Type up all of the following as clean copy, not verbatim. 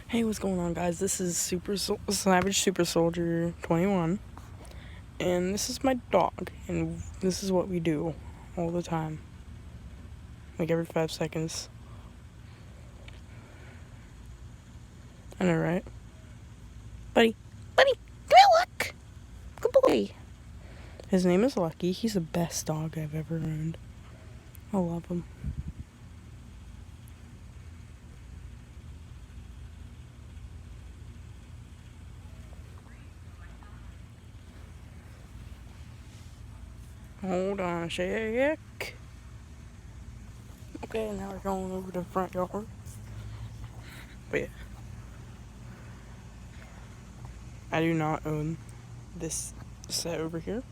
Hey, what's going on, guys? This is Savage Super Soldier 21, and this is my dog, and this is what we do all the time, like every 5 seconds. I know, right? Buddy, come here, look! Good boy! His name is Lucky. He's the best dog I've ever owned. I love him. Hold on a sec. Okay, now we're going over to the front yard. But yeah. I do not own this set over here.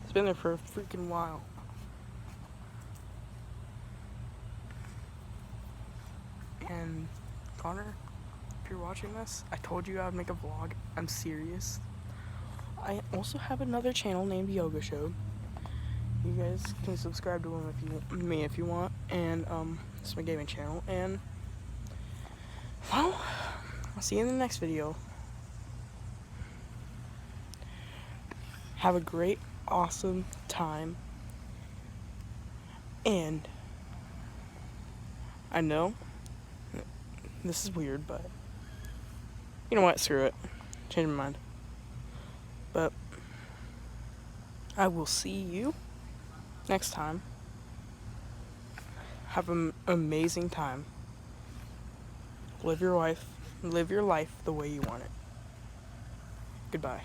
It's been there for a freaking while. And Connor, if you're watching this, I told you I would make a vlog. I'm serious. I also have another channel named Yoga Show. You guys can subscribe to him if you want. And it's my gaming channel. And well, I'll see you in the next video. Have a great, awesome time. And I know this is weird, but you know what? Screw it. Change my mind. But I will see you next time. Have an amazing time. Live your life the way you want it. Goodbye.